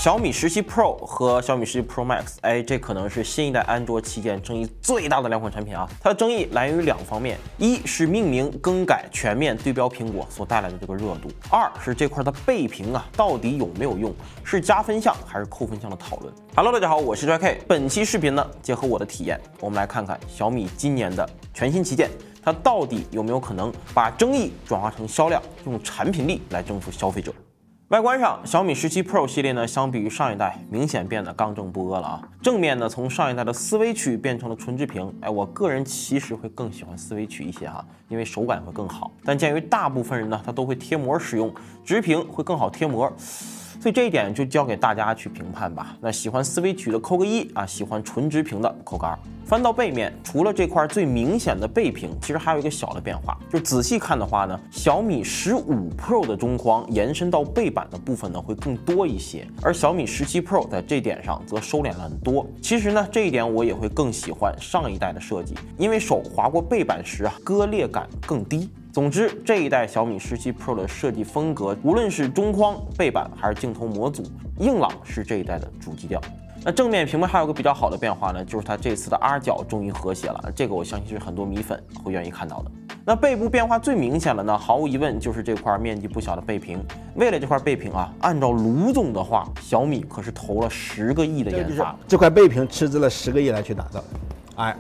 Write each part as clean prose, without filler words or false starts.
小米17 Pro 和小米17 Pro Max， 这可能是新一代安卓旗舰争议最大的两款产品啊。它的争议来源于两方面，一是命名更改全面对标苹果所带来的这个热度，二是这块的背屏啊到底有没有用，是加分项还是扣分项的讨论。Hello， 大家好，我是 Jack。本期视频呢，结合我的体验，我们来看看小米今年的全新旗舰，它到底有没有可能把争议转化成销量，用产品力来征服消费者。外观上，小米17 Pro 系列呢，相比于上一代明显变得刚正不阿了啊。正面呢，从上一代的思维曲变成了纯直屏，我个人其实会更喜欢思维曲一些哈，因为手感会更好。但鉴于大部分人呢，他都会贴膜使用，直屏会更好贴膜。所以这一点就交给大家去评判吧。那喜欢思维曲的扣个1啊，喜欢纯直屏的扣个2。翻到背面，除了这块最明显的背屏，其实还有一个小的变化，就仔细看的话呢，小米15 Pro 的中框延伸到背板的部分呢会更多一些，而小米17 Pro 在这点上则收敛了很多。其实呢，这一点我也会更喜欢上一代的设计，因为手划过背板时啊，割裂感更低。总之，这一代小米17 Pro 的设计风格，无论是中框、背板还是镜头模组，硬朗是这一代的主基调。那正面屏幕还有个比较好的变化呢，就是它这次的 R 角终于和谐了，这个我相信是很多米粉会愿意看到的。那背部变化最明显的呢，毫无疑问就是这块面积不小的背屏。为了这块背屏啊，按照卢总的话，小米可是投了10个亿的研发。这块背屏斥资了10个亿来去打造，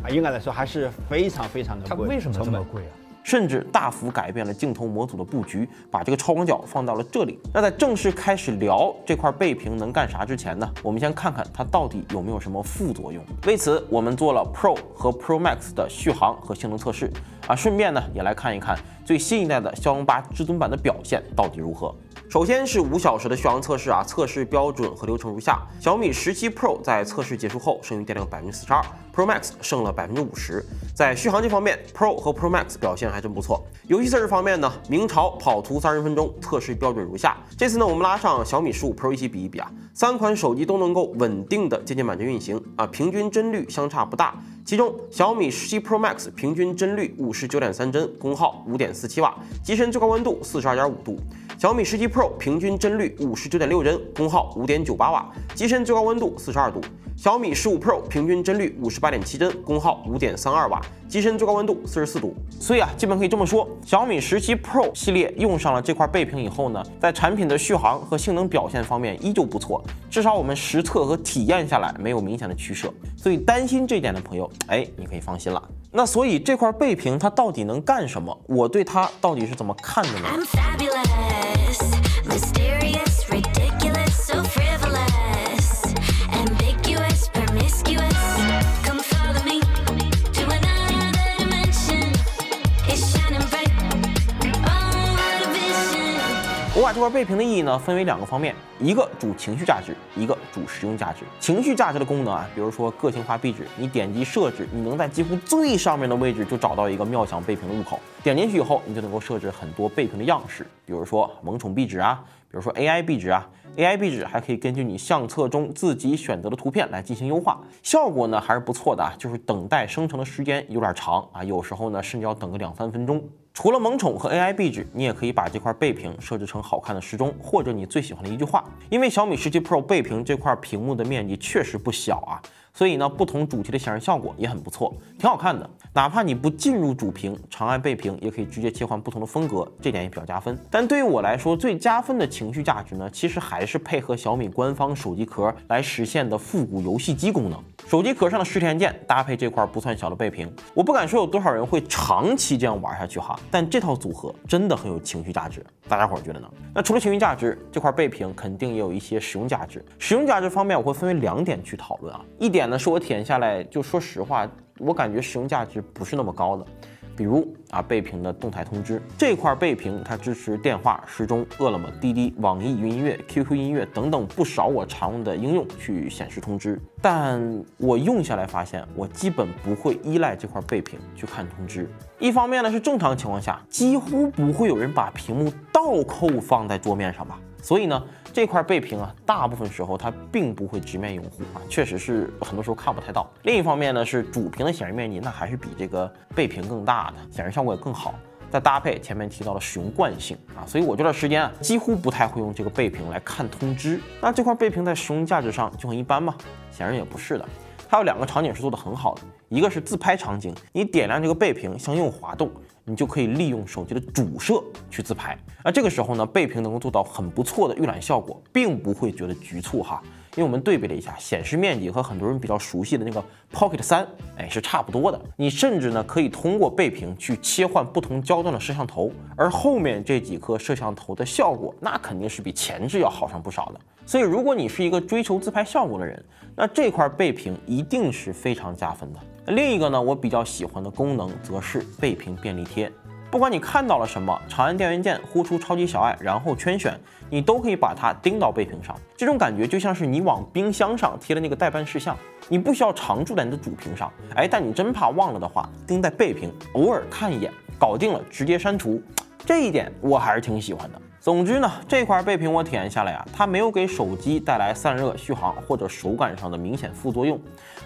应该来说还是非常的贵。它为什么这么贵啊？甚至大幅改变了镜头模组的布局，把这个超广角放到了这里。那在正式开始聊这块背屏能干啥之前呢，我们先看看它到底有没有什么副作用。为此，我们做了 Pro 和 Pro Max 的续航和性能测试啊，顺便呢也来看一看最新一代的骁龙8至尊版的表现到底如何。首先是5小时的续航测试啊，测试标准和流程如下：小米17 Pro 在测试结束后剩余电量42%，Pro Max 剩了50%。在续航这方面 ，Pro 和 Pro Max 表现还真不错。游戏测试方面呢，明朝跑图30分钟，测试标准如下。这次呢，我们拉上小米15 Pro 一起比一比啊，3款手机都能够稳定的渐渐满帧运行啊，平均帧率相差不大。其中小米17 Pro Max 平均帧率59.3帧，功耗5.47瓦，机身最高温度42.5度。小米17 Pro 平均帧率59.6帧，功耗5.98瓦，机身最高温度42度。小米15 Pro 平均帧率58.7帧，功耗5.32瓦，机身最高温度44度。所以啊，基本可以这么说，小米17 Pro 系列用上了这块背屏以后呢，在产品的续航和性能表现方面依旧不错，至少我们实测和体验下来没有明显的取舍。所以担心这点的朋友，你可以放心了。那所以这块背屏它到底能干什么？我对它到底是怎么看的呢？我把这块背屏的意义呢分为2个方面，一个主情绪价值，一个主实用价值。情绪价值的功能啊，比如说个性化壁纸，你点击设置，你能在几乎最上面的位置就找到一个妙想背屏的入口，点进去以后，你就能够设置很多背屏的样式，比如说萌宠壁纸啊，比如说 AI 壁纸啊。AI 壁纸还可以根据你相册中自己选择的图片来进行优化，效果呢还是不错的啊，就是等待生成的时间有点长啊，有时候呢甚至要等个2-3分钟。除了萌宠和 AI 壁纸，你也可以把这块背屏设置成好看的时钟，或者你最喜欢的一句话。因为小米17 Pro 背屏这块屏幕的面积确实不小啊，所以呢不同主题的显示效果也很不错，挺好看的。哪怕你不进入主屏，长按背屏也可以直接切换不同的风格，这点也比较加分。但对于我来说，最加分的情绪价值呢，其实还是配合小米官方手机壳来实现的复古游戏机功能。手机壳上的实体按键搭配这块不算小的背屏，我不敢说有多少人会长期这样玩下去哈，但这套组合真的很有情绪价值，大家伙觉得呢？那除了情绪价值，这块背屏肯定也有一些实用价值。实用价值方面，我会分为2点去讨论啊。一点呢，是我体验下来，就说实话，我感觉实用价值不是那么高的。比如背屏的动态通知，这块背屏它支持电话、时钟、饿了么、滴滴、网易云音乐、QQ 音乐等等不少我常用的应用去显示通知。但我用下来发现，我基本不会依赖这块背屏去看通知。一方面呢，是正常情况下几乎不会有人把屏幕倒扣放在桌面上吧。所以呢，这块背屏啊，大部分时候它并不会直面用户啊，确实是很多时候看不太到。另一方面呢，是主屏的显示面积那还是比这个背屏更大的，显示效果也更好。再搭配前面提到的使用惯性啊，所以我这段时间啊几乎不太会用这个倍屏来看通知。那这块倍屏在使用价值上就很一般吗？显然也不是的。它有2个场景是做得很好的，一个是自拍场景，你点亮这个倍屏向右滑动，你就可以利用手机的主摄去自拍。那这个时候呢，倍屏能够做到很不错的预览效果，并不会觉得局促哈。因为我们对比了一下，显示面积和很多人比较熟悉的那个 Pocket 3，是差不多的。你甚至呢可以通过倍屏去切换不同焦段的摄像头，而后面这几颗摄像头的效果，那肯定是比前置要好上不少的。所以如果你是一个追求自拍效果的人，那这块倍屏一定是非常加分的。另一个呢，我比较喜欢的功能则是倍屏便利贴。不管你看到了什么，长按电源键呼出超级小爱，然后圈选，你都可以把它钉到倍屏上。这种感觉就像是你往冰箱上贴的那个待办事项，你不需要常驻在你的主屏上，但你真怕忘了的话，钉在倍屏，偶尔看一眼，搞定了，直接删除。这一点我还是挺喜欢的。总之呢，这块倍屏我体验下来啊，它没有给手机带来散热、续航或者手感上的明显副作用，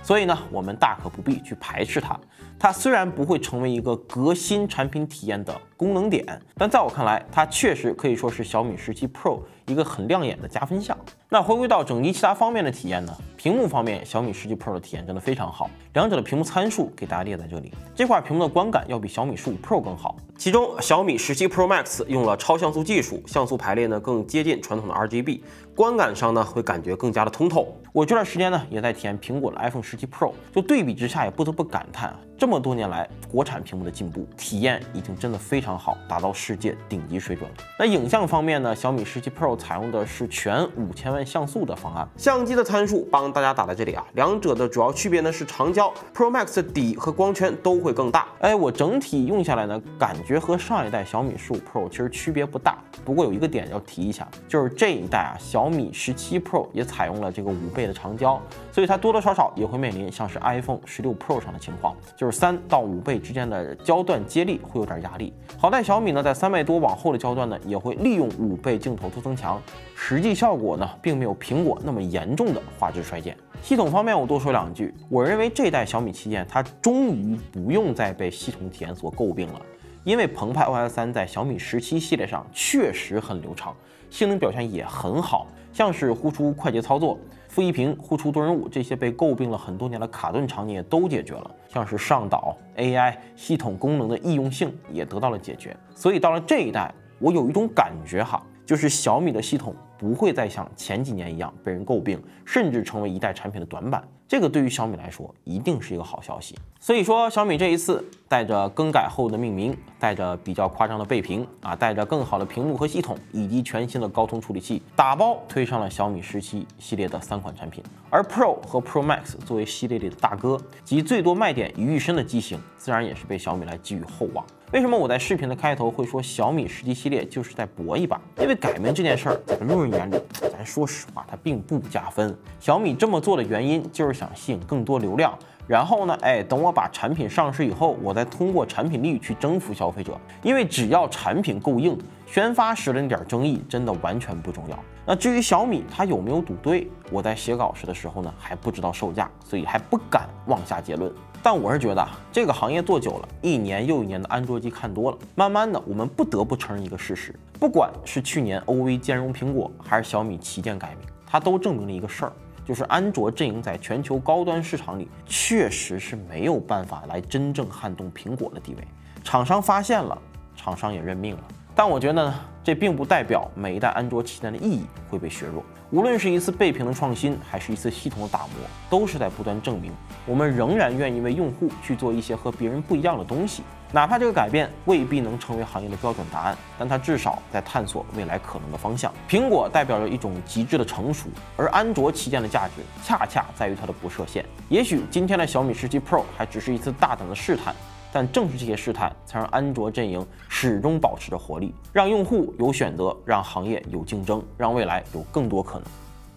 所以呢，我们大可不必去排斥它。它虽然不会成为一个革新产品体验的功能点，但在我看来，它确实可以说是小米17 Pro 一个很亮眼的加分项。那回归到整机其他方面的体验呢，屏幕方面，小米17 Pro 的体验真的非常好，两者的屏幕参数给大家列在这里。这块屏幕的观感要比小米15 Pro 更好，其中小米17 Pro Max 用了超像素技术，像素排列呢更接近传统的 RGB， 观感上呢会感觉更加的通透。我这段时间呢也在体验苹果的 iPhone 17 Pro， 就对比之下也不得不感叹啊，这么多年来国产屏幕的进步，体验已经真的非常好，达到世界顶级水准了。那影像方面呢，小米17 Pro 采用的是全5000万像素的方案，相机的参数帮大家打在这里啊，两者的主要区别呢是长焦 Pro Max 的底和光圈都会更大。我整体用下来呢，感觉和上一代小米15 Pro 其实区别不大，不过有一个点要提一下，就是这一代啊，小米17 Pro 也采用了这个5倍的长焦，所以它多多少少也会面临像是 iPhone 16 Pro 上的情况，就是3到5倍之间的焦段接力会有点压力。好在小米呢，在3倍多往后的焦段呢，也会利用5倍镜头做增强，实际效果呢，并没有苹果那么严重的画质衰减。系统方面我多说2句，我认为这代小米旗舰它终于不用再被系统体验所诟病了，因为澎湃 OS 3在小米17系列上确实很流畅，性能表现也很好，像是呼出快捷操作、负一屏、呼出多人舞这些被诟病了很多年的卡顿场景也都解决了，像是上导、AI 系统功能的易用性也得到了解决。所以到了这一代，我有一种感觉哈，就是小米的系统不会再像前几年一样被人诟病，甚至成为一代产品的短板。这个对于小米来说一定是一个好消息。所以说小米这一次带着更改后的命名，带着比较夸张的倍屏啊，带着更好的屏幕和系统，以及全新的高通处理器，打包推上了小米17系列的3款产品。而 Pro 和 Pro Max 作为系列里的大哥及最多卖点于一身的机型，自然也是被小米来寄予厚望。为什么我在视频的开头会说小米17系列就是在搏一把？因为改名这件事儿，在路人眼里，咱说实话，它并不加分。小米这么做的原因就是想吸引更多流量，然后呢，等我把产品上市以后，我再通过产品力去征服消费者。因为只要产品够硬，宣发时的那点争议真的完全不重要。那至于小米它有没有赌对，我在写稿时的时候呢，还不知道售价，所以还不敢妄下结论。但我是觉得这个行业做久了，1年又1年的安卓机看多了，慢慢的我们不得不承认一个事实，不管是去年 OV 兼容苹果，还是小米旗舰改名，它都证明了一个事儿，就是安卓阵营在全球高端市场里确实是没有办法来真正撼动苹果的地位。厂商发现了，厂商也认命了。但我觉得呢，这并不代表每一代安卓旗舰的意义会被削弱。无论是一次倍屏的创新，还是一次系统的打磨，都是在不断证明我们仍然愿意为用户去做一些和别人不一样的东西。哪怕这个改变未必能成为行业的标准答案，但它至少在探索未来可能的方向。苹果代表着一种极致的成熟，而安卓旗舰的价值恰恰在于它的不设限。也许今天的小米17 Pro 还只是一次大胆的试探，但正是这些试探，才让安卓阵营始终保持着活力，让用户有选择，让行业有竞争，让未来有更多可能。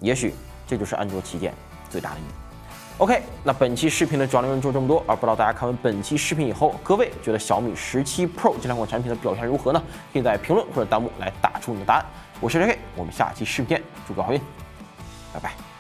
也许这就是安卓旗舰最大的意义。OK， 那本期视频的主要内容就这么多，而不知道大家看完本期视频以后，各位觉得小米17 Pro 这2款产品的表现如何呢？可以在评论或者弹幕来打出你的答案。我是 JK， 我们下期视频见，祝各位好运，拜拜。